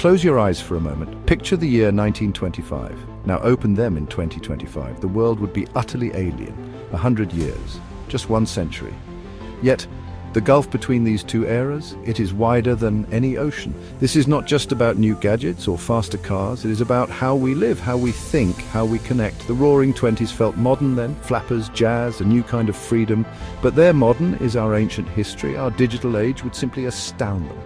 Close your eyes for a moment. Picture the year 1925. Now open them in 2025. The world would be utterly alien. 100 years. Just 1 century. Yet, the gulf between these two eras, it is wider than any ocean. This is not just about new gadgets or faster cars. It is about how we live, how we think, how we connect. The Roaring Twenties felt modern then, flappers, jazz, a new kind of freedom. But their modern is our ancient history. Our digital age would simply astound them.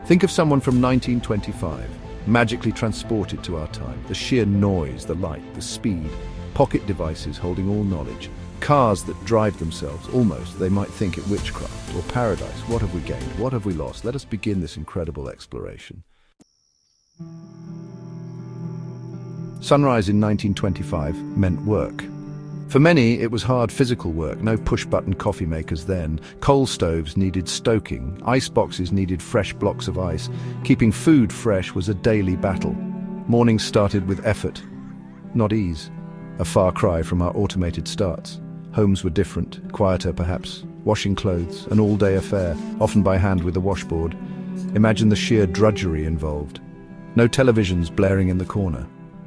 Think of someone from 1925, magically transported to our time. The sheer noise, the light, the speed, pocket devices holding all knowledge, cars that drive themselves, almost, they might think it witchcraft or paradise. What have we gained? What have we lost? Let us begin this incredible exploration. Sunrise in 1925 meant work. For many, it was hard physical work. No push-button coffee makers then. Coal stoves needed stoking. Ice boxes needed fresh blocks of ice. Keeping food fresh was a daily battle. Mornings started with effort, not ease. A far cry from our automated starts. Homes were different, quieter perhaps. Washing clothes, an all-day affair, often by hand with a washboard. Imagine the sheer drudgery involved. No televisions blaring in the corner.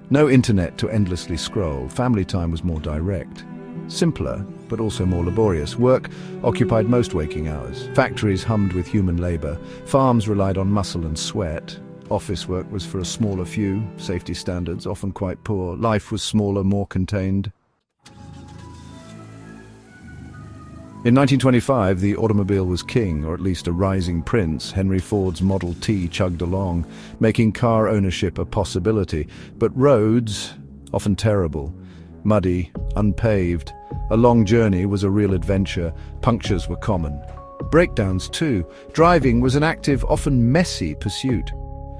No internet to endlessly scroll. Family time was more direct. Simpler, but also more laborious. Work occupied most waking hours. Factories hummed with human labor. Farms relied on muscle and sweat. Office work was for a smaller few. Safety standards, often quite poor. Life was smaller, more contained. In 1925, the automobile was king, or at least a rising prince. Henry Ford's Model T chugged along, making car ownership a possibility. But roads, often terrible, muddy, unpaved. A long journey was a real adventure. Punctures were common. Breakdowns too. Driving was an active, often messy pursuit.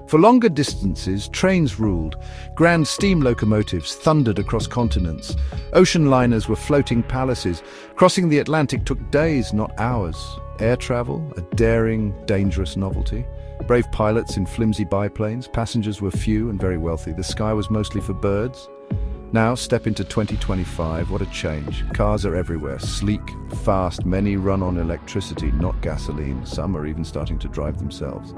For longer distances, trains ruled. Grand steam locomotives thundered across continents. Ocean liners were floating palaces. Crossing the Atlantic took days, not hours. Air travel, a daring, dangerous novelty. Brave pilots in flimsy biplanes. Passengers were few and very wealthy. The sky was mostly for birds. Now, step into 2025. What a change. Cars are everywhere. Sleek, fast. Many run on electricity, not gasoline. Some are even starting to drive themselves.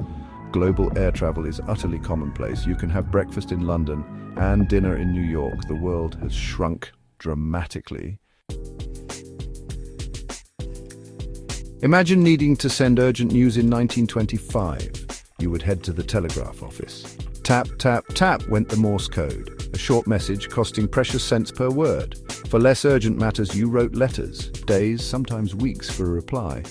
Global air travel is utterly commonplace. You can have breakfast in London and dinner in New York. The world has shrunk dramatically. Imagine needing to send urgent news in 1925. You would head to the telegraph office. Tap, tap, tap went the Morse code. A short message costing precious cents per word. For less urgent matters, you wrote letters. Days, sometimes weeks for a reply.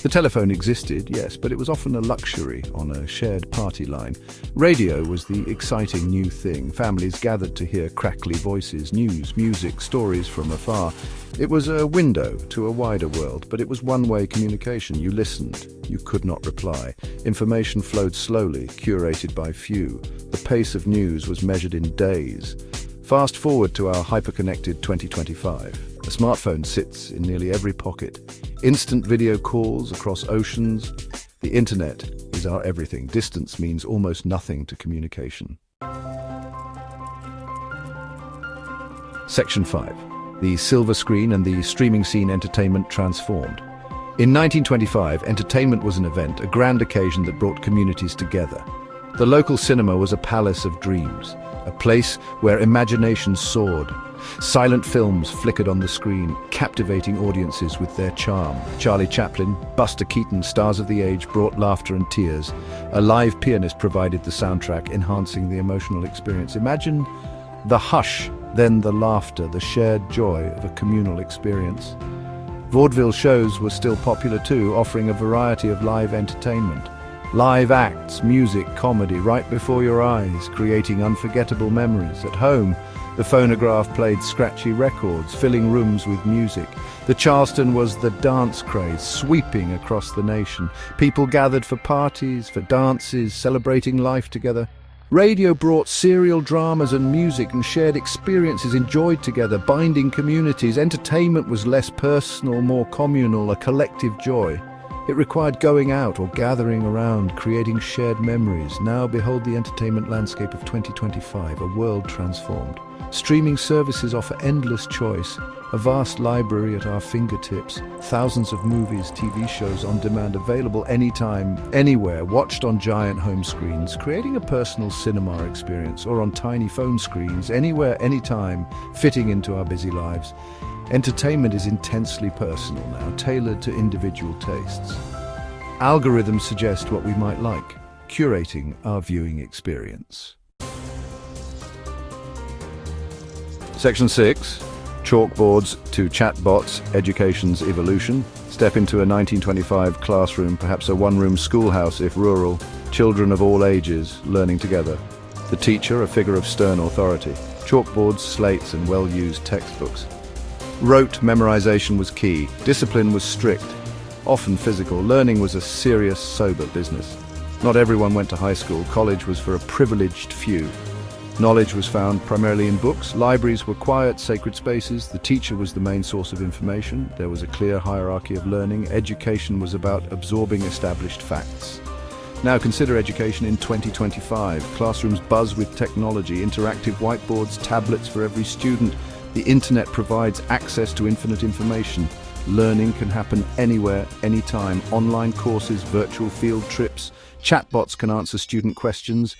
The telephone existed, yes, but it was often a luxury on a shared party line. Radio was the exciting new thing. Families gathered to hear crackly voices, news, music, stories from afar. It was a window to a wider world, but it was one-way communication. You listened, you could not reply. Information flowed slowly, curated by few. The pace of news was measured in days. Fast forward to our hyper-connected 2025. A smartphone sits in nearly every pocket. Instant video calls across oceans. The internet is our everything. Distance means almost nothing to communication. Section 5. The silver screen and the streaming scene entertainment transformed. In 1925, entertainment was an event, a grand occasion that brought communities together. The local cinema was a palace of dreams, a place where imagination soared. Silent films flickered on the screen, captivating audiences with their charm. Charlie Chaplin, Buster Keaton, stars of the age, brought laughter and tears. A live pianist provided the soundtrack, enhancing the emotional experience. Imagine the hush, then the laughter, the shared joy of a communal experience. Vaudeville shows were still popular too, offering a variety of live entertainment. Live acts, music, comedy, right before your eyes, creating unforgettable memories. At home, the phonograph played scratchy records, filling rooms with music. The Charleston was the dance craze, sweeping across the nation. People gathered for parties, for dances, celebrating life together. Radio brought serial dramas and music and shared experiences enjoyed together, binding communities. Entertainment was less personal, more communal, a collective joy. It required going out or gathering around, creating shared memories. Now behold the entertainment landscape of 2025, a world transformed. Streaming services offer endless choice, a vast library at our fingertips, thousands of movies, TV shows on demand available anytime, anywhere, watched on giant home screens, creating a personal cinema experience, or on tiny phone screens, anywhere, anytime, fitting into our busy lives. Entertainment is intensely personal now, tailored to individual tastes. Algorithms suggest what we might like, curating our viewing experience. Section 6. Chalkboards to chatbots, education's evolution. Step into a 1925 classroom, perhaps a one-room schoolhouse if rural, children of all ages learning together. The teacher, a figure of stern authority. Chalkboards, slates, and well-used textbooks. Rote memorization was key. Discipline was strict, often physical. Learning was a serious, sober business. Not everyone went to high school. College was for a privileged few. Knowledge was found primarily in books. Libraries were quiet, sacred spaces. The teacher was the main source of information. There was a clear hierarchy of learning. Education was about absorbing established facts. Now consider education in 2025. Classrooms buzz with technology, interactive whiteboards, tablets for every student. The internet provides access to infinite information. Learning can happen anywhere, anytime. Online courses, virtual field trips. Chatbots can answer student questions.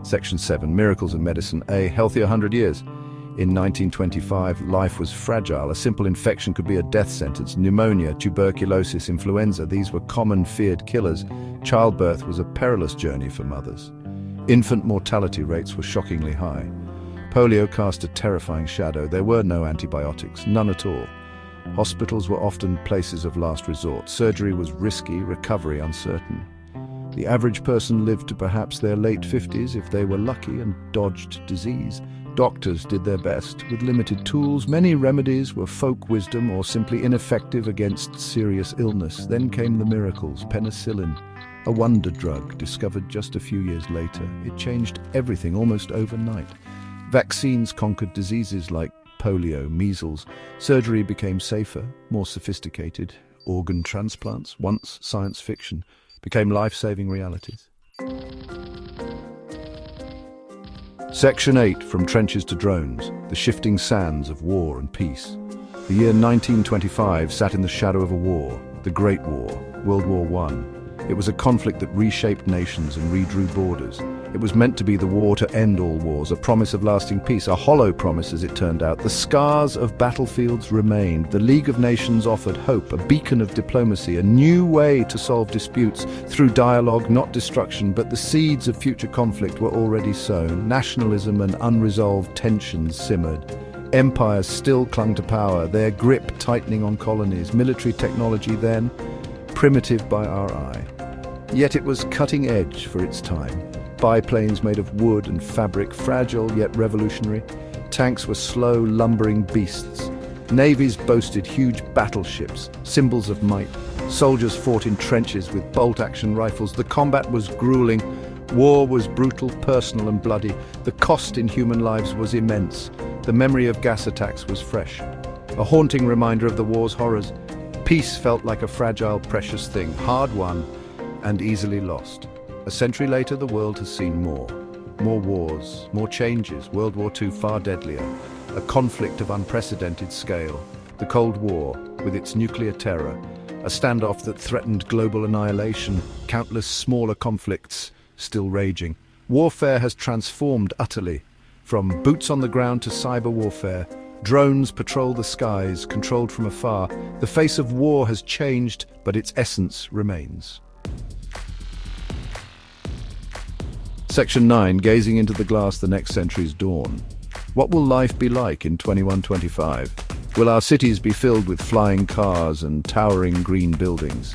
Section 7. Miracles in Medicine. A healthy 100 years. In 1925, life was fragile. A simple infection could be a death sentence. Pneumonia, tuberculosis, influenza, these were common feared killers. Childbirth was a perilous journey for mothers. Infant mortality rates were shockingly high. Polio cast a terrifying shadow. There were no antibiotics, none at all. Hospitals were often places of last resort. Surgery was risky, recovery uncertain. The average person lived to perhaps their late 50s if they were lucky and dodged disease. Doctors did their best with limited tools. Many remedies were folk wisdom or simply ineffective against serious illness. Then came the miracles, penicillin, a wonder drug discovered just a few years later. It changed everything almost overnight. Vaccines conquered diseases like polio, measles. Surgery became safer, more sophisticated. Organ transplants, once science fiction, became life-saving realities. Section 8. From Trenches to Drones, the shifting sands of war and peace. The year 1925 sat in the shadow of a war, the Great War, World War I. It was a conflict that reshaped nations and redrew borders. It was meant to be the war to end all wars, a promise of lasting peace, a hollow promise as it turned out. The scars of battlefields remained. The League of Nations offered hope, a beacon of diplomacy, a new way to solve disputes through dialogue, not destruction, but the seeds of future conflict were already sown. Nationalism and unresolved tensions simmered. Empires still clung to power, their grip tightening on colonies. Military technology then, primitive by our eye. Yet it was cutting edge for its time. Biplanes made of wood and fabric, fragile yet revolutionary. Tanks were slow, lumbering beasts. Navies boasted huge battleships, symbols of might. Soldiers fought in trenches with bolt-action rifles. The combat was grueling. War was brutal, personal and bloody. The cost in human lives was immense. The memory of gas attacks was fresh, a haunting reminder of the war's horrors. Peace felt like a fragile, precious thing, hard won and easily lost. A century later, the world has seen more. More wars, more changes. World War II far deadlier. A conflict of unprecedented scale. The Cold War, with its nuclear terror. A standoff that threatened global annihilation. Countless smaller conflicts still raging. Warfare has transformed utterly. From boots on the ground to cyber warfare. Drones patrol the skies, controlled from afar. The face of war has changed, but its essence remains. Section 9. Gazing into the glass, the next century's dawn. What will life be like in 2125? Will our cities be filled with flying cars and towering green buildings?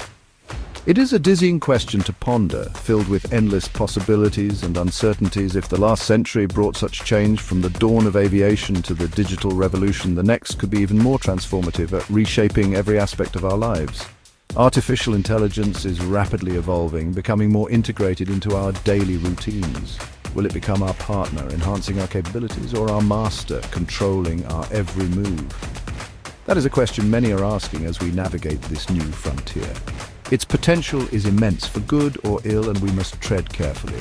It is a dizzying question to ponder, filled with endless possibilities and uncertainties. If the last century brought such change from the dawn of aviation to the digital revolution, the next could be even more transformative at reshaping every aspect of our lives. Artificial intelligence is rapidly evolving, becoming more integrated into our daily routines. Will it become our partner, enhancing our capabilities, or our master, controlling our every move? That is a question many are asking as we navigate this new frontier. Its potential is immense for good or ill, and we must tread carefully.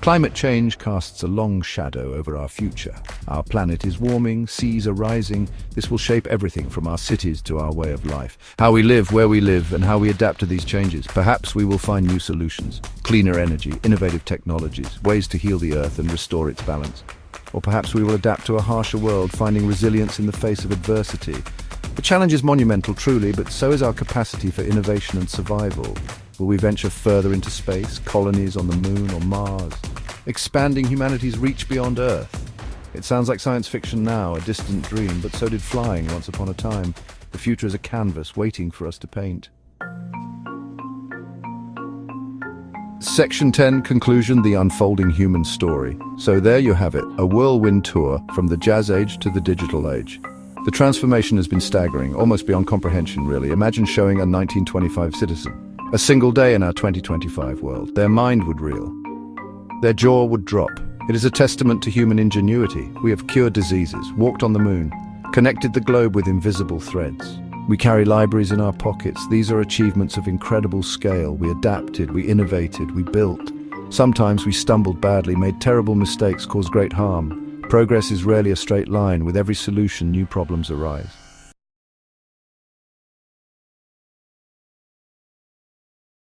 Climate change casts a long shadow over our future. Our planet is warming, seas are rising. This will shape everything from our cities to our way of life. How we live, where we live, and how we adapt to these changes. Perhaps we will find new solutions, cleaner energy, innovative technologies, ways to heal the earth and restore its balance. Or perhaps we will adapt to a harsher world, finding resilience in the face of adversity. The challenge is monumental, truly, but so is our capacity for innovation and survival. Will we venture further into space, colonies on the moon or Mars, expanding humanity's reach beyond Earth? It sounds like science fiction now, a distant dream, but so did flying once upon a time. The future is a canvas waiting for us to paint. Section 10, Conclusion, the unfolding human story. So there you have it, a whirlwind tour from the Jazz Age to the digital age. The transformation has been staggering, almost beyond comprehension, really. Imagine showing a 1925 citizen a single day in our 2025 world. Their mind would reel. Their jaw would drop. It is a testament to human ingenuity. We have cured diseases, walked on the moon, connected the globe with invisible threads. We carry libraries in our pockets. These are achievements of incredible scale. We adapted, we innovated, we built. Sometimes we stumbled badly, made terrible mistakes, caused great harm. Progress is rarely a straight line. With every solution, new problems arise.